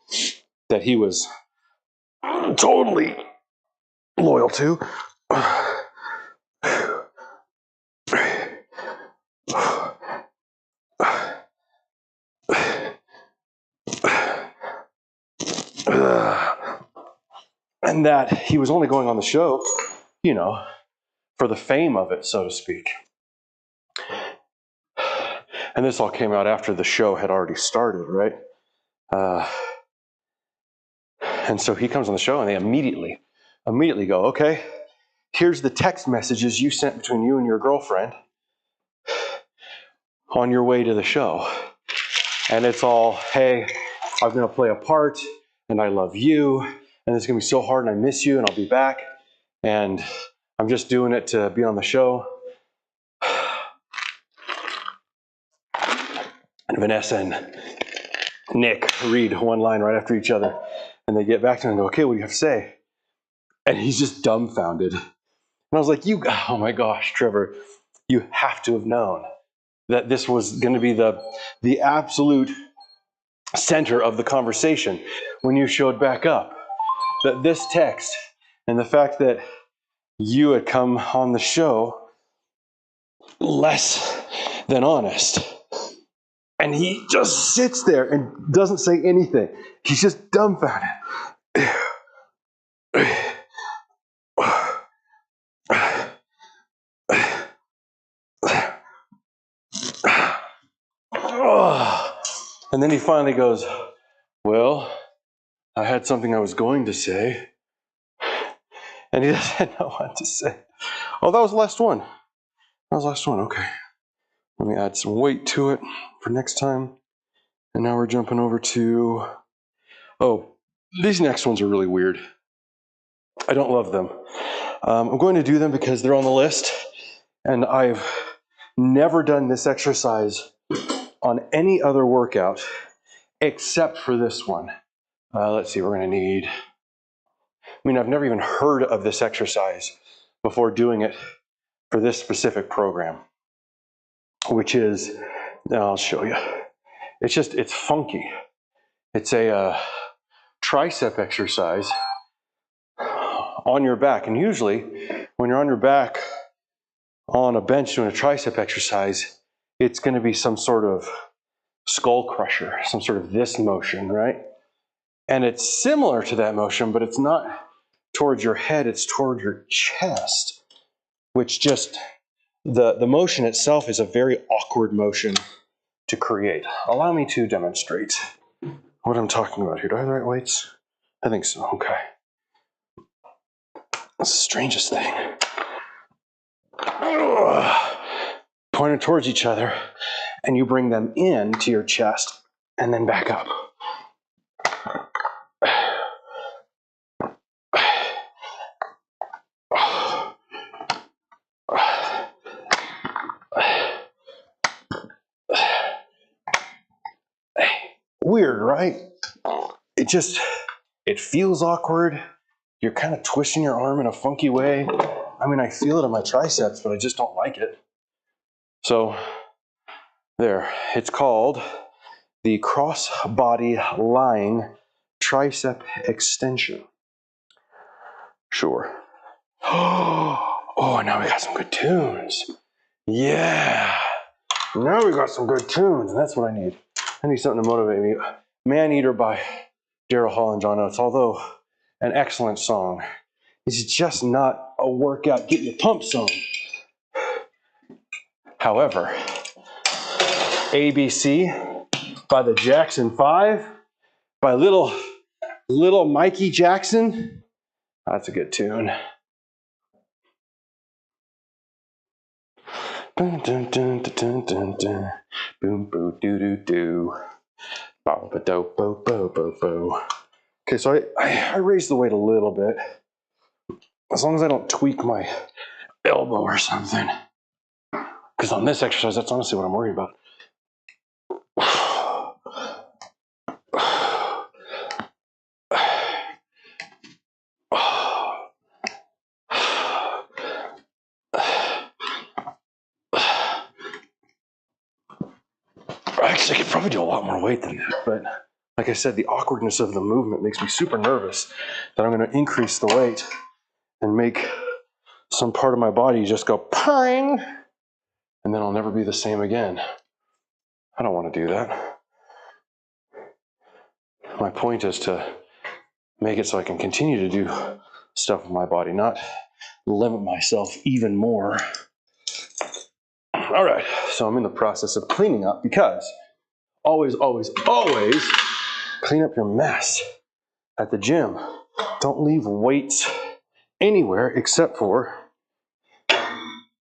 [SPEAKER 1] that he was totally loyal to. And that he was only going on the show, you know, for the fame of it, so to speak. And this all came out after the show had already started, right? And so he comes on the show and they immediately go, okay, here's the text messages you sent between you and your girlfriend on your way to the show. And it's all, hey, I'm going to play a part and I love you and it's going to be so hard and I miss you and I'll be back. And I'm just doing it to be on the show. And Vanessa and Nick read one line right after each other. And they get back to him and go, okay, what do you have to say? And he's just dumbfounded. And I was like, oh my gosh, Trevor, you have to have known that this was going to be the absolute center of the conversation when you showed back up. That this text and the fact that you had come on the show less than honest. And he just sits there and doesn't say anything. He's just dumbfounded. And then he finally goes, well, I had something I was going to say. And he doesn't know what to say. Oh, that was the last one. That was the last one. Okay. Let me add some weight to it for next time. And now we're jumping over to, these next ones are really weird. I don't love them. I'm going to do them because they're on the list. And I've never done this exercise on any other workout except for this one. Let's see, we're going to need, I've never even heard of this exercise before doing it for this specific program, which is, I'll show you. It's funky. It's a tricep exercise on your back. And usually when you're on your back on a bench doing a tricep exercise, it's going to be some sort of skull crusher, some sort of this motion, right? And it's similar to that motion, but it's not towards your head, it's toward your chest, which just, the motion itself is a very awkward motion to create. Allow me to demonstrate what I'm talking about here. Do I have the right weights? I think so, okay. That's the strangest thing. Pointed towards each other, and you bring them in to your chest, and then back up. Weird, right? It feels awkward. You're kind of twisting your arm in a funky way. I feel it in my triceps, but I just don't like it. So, there. It's called the cross-body lying tricep extension. Sure. Oh, now we got some good tunes. Yeah. Now we got some good tunes, and that's what I need. I need something to motivate me. Man Eater by Daryl Hall and John Oates, although an excellent song, it's just not a workout, get your pump song. However, ABC by the Jackson 5, by little Mikey Jackson, that's a good tune. Dun, dun, dun, dun, dun, dun. Boom, boo, doo, doo, doo. Bo, ba, do, bo, bo, bo, bo. Okay, so I raised the weight a little bit. As long as I don't tweak my elbow or something. Because on this exercise, that's honestly what I'm worried about. Actually, I could probably do a lot more weight than that, but like I said, the awkwardness of the movement makes me super nervous that I'm going to increase the weight and make some part of my body just go pang, and then I'll never be the same again. I don't want to do that. My point is to make it so I can continue to do stuff with my body, not limit myself even more. All right, so I'm in the process of cleaning up because always, always, always clean up your mess at the gym. Don't leave weights anywhere except for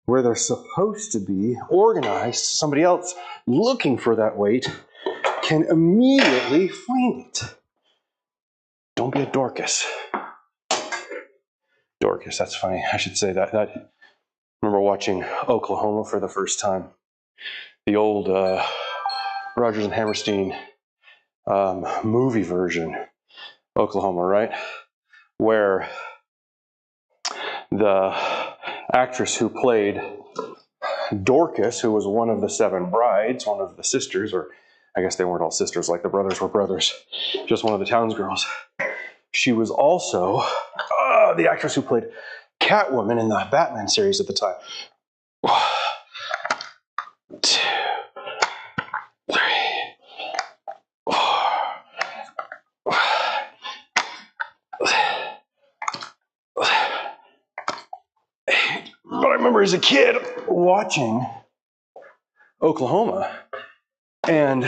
[SPEAKER 1] where they're supposed to be organized. Somebody else looking for that weight can immediately find it. Don't be a Dorcas. Dorcas, that's funny. I should say that. I remember watching Oklahoma for the first time. The old Rodgers and Hammerstein movie version, Oklahoma, right? Where the actress who played Dorcas, who was one of the 7 brides, one of the sisters, or I guess they weren't all sisters, like the brothers were brothers, just one of the townsgirls. She was also the actress who played Catwoman in the Batman series at the time. 1, 2, 3, 4. But I remember as a kid watching Oklahoma and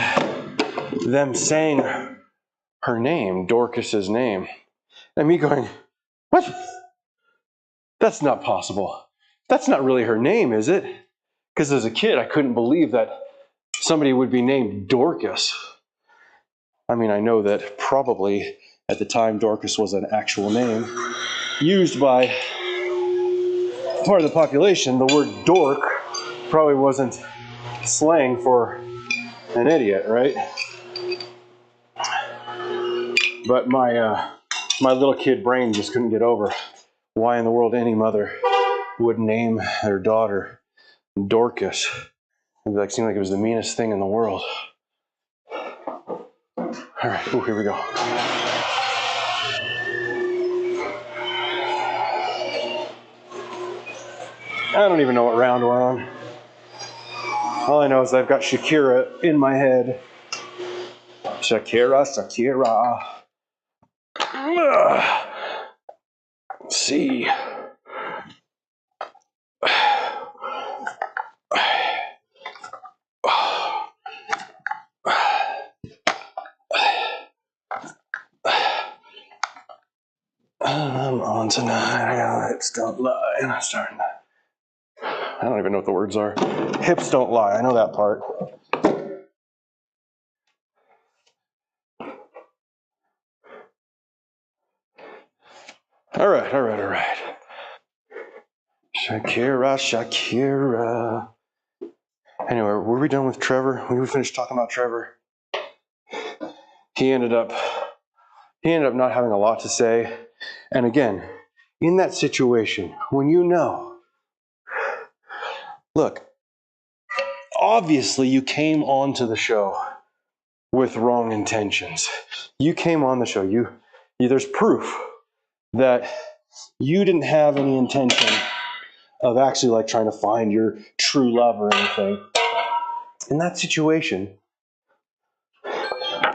[SPEAKER 1] them saying her name, Dorcas's name, and me going, what? That's not possible. That's not really her name, is it? Because as a kid, I couldn't believe that somebody would be named Dorcas. I mean, I know that probably at the time Dorcas was an actual name used by part of the population. The word dork probably wasn't slang for an idiot, right? But my little kid brain just couldn't get over why in the world any mother would name their daughter Dorcas. It seemed like it was the meanest thing in the world. All right, here we go. I don't even know what round we're on. All I know is I've got Shakira in my head. Shakira, Shakira. Let's see. I'm on tonight. Hips don't lie. I'm starting to. I don't even know what the words are. Hips don't lie. I know that part. All right. Shakira, Shakira. Anyway, were we done with Trevor? We finished talking about Trevor. He ended up not having a lot to say. And again, in that situation, when you know, look, obviously you came onto the show with wrong intentions. You came on the show. There's proof that you didn't have any intention of actually like trying to find your true love or anything. In that situation,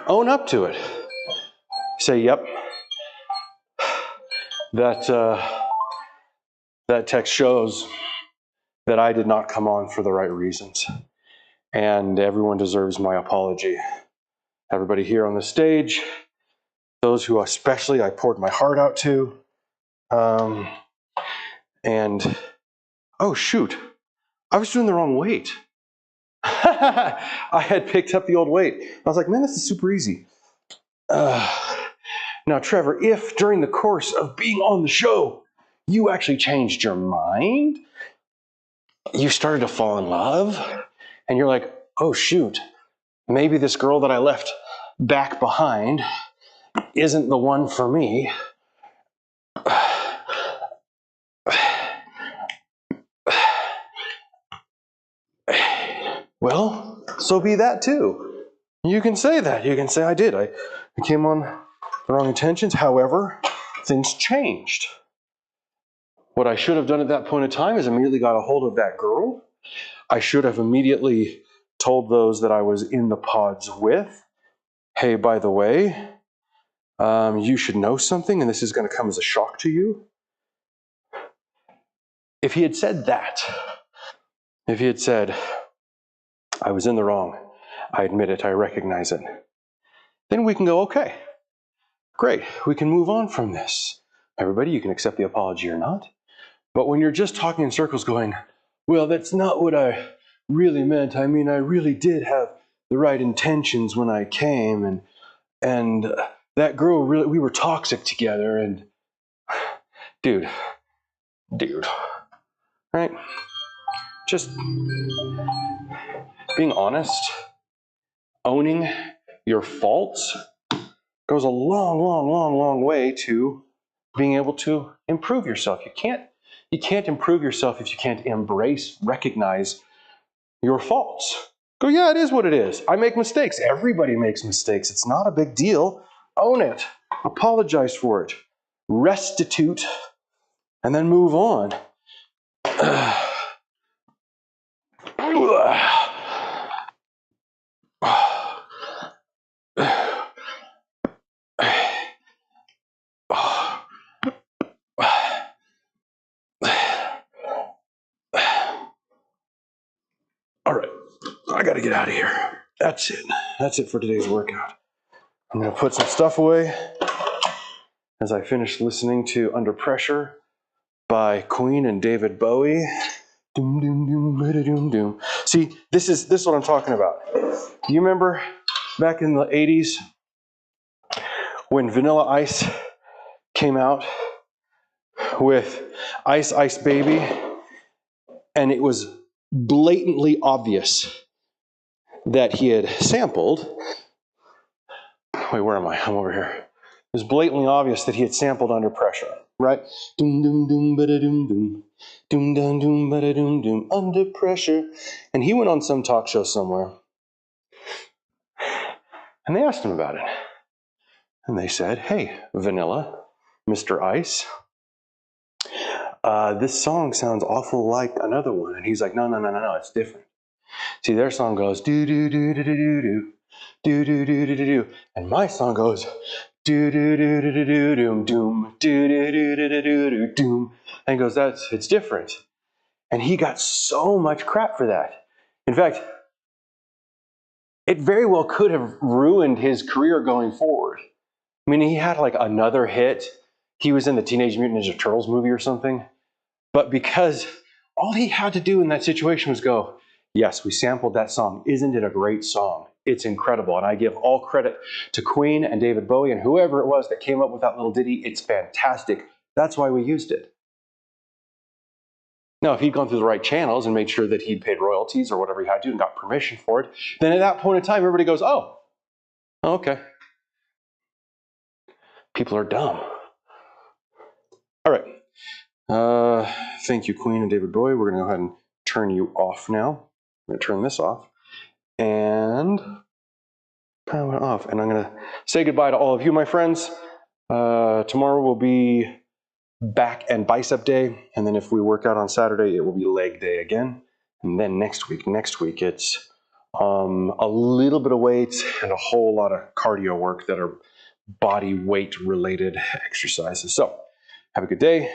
[SPEAKER 1] own up to it. Say, yep, that text shows that I did not come on for the right reasons. And everyone deserves my apology. Everybody here on the stage, those who especially I poured my heart out to. And, oh shoot, I was doing the wrong weight. I had picked up the old weight. I was like, man, this is super easy. Now, Trevor, if during the course of being on the show, you actually changed your mind, you started to fall in love, and you're like, oh shoot, maybe this girl that I left back behind isn't the one for me. Well, so be that too. You can say that. You can say, I did. I came on the wrong intentions. However, things changed. What I should have done at that point in time is immediately got a hold of that girl. I should have immediately told those that I was in the pods with, hey, by the way, you should know something, and this is going to come as a shock to you. If he had said that, if he had said, I was in the wrong, I admit it, I recognize it, then we can go, okay, great, we can move on from this. Everybody, you can accept the apology or not. But when you're just talking in circles going, well, that's not what I really meant. I mean, I really did have the right intentions when I came, and that girl, really, we were toxic together, and dude, right? Just being honest, owning your faults goes a long way to being able to improve yourself. You can't improve yourself if you can't embrace, recognize your faults. Go, yeah, it is what it is. I make mistakes. Everybody makes mistakes. It's not a big deal. Own it. Apologize for it. Restitute, and then move on. All right, I got to get out of here. That's it. That's it for today's workout. I'm going to put some stuff away as I finish listening to Under Pressure by Queen and David Bowie. Doom, doom, doom, doom, doom. See, this is what I'm talking about. Do you remember back in the 80s when Vanilla Ice came out with Ice Ice Baby, and it was blatantly obvious that he had sampled. Wait, where am I? I'm over here. It was blatantly obvious that he had sampled Under Pressure, right? Doom, doom, doom, ba-da-doom, doom. Doom, doom, doom, ba-da-doom, doom. Under Pressure. And he went on some talk show somewhere. And they asked him about it. And they said, hey, Vanilla, Mr. Ice, this song sounds awful like another one. And he's like, no, it's different. See, their song goes, do-do-do-do-do-do-do, do-do-do-do-do-do. And my song goes, do-do-do-do-do-do-doom, doom, do-do-do-do-do-do-doom. And he goes, it's different. And he got so much crap for that. In fact, it very well could have ruined his career going forward. I mean, he had like another hit. He was in the Teenage Mutant Ninja Turtles movie or something. But because all he had to do in that situation was go, yes, we sampled that song. Isn't it a great song? It's incredible. And I give all credit to Queen and David Bowie and whoever it was that came up with that little ditty. It's fantastic. That's why we used it. Now, if he'd gone through the right channels and made sure that he'd paid royalties or whatever he had to and got permission for it, then at that point in time, everybody goes, oh, okay. People are dumb. All right. Thank you, Queen and David Bowie. We're going to go ahead and turn you off now. I'm going to turn this off. And power off. And I'm going to say goodbye to all of you, my friends. Tomorrow will be back and bicep day. And then if we work out on Saturday, it will be leg day again. And then next week, it's a little bit of weights and a whole lot of cardio work that are body weight related exercises. So have a good day.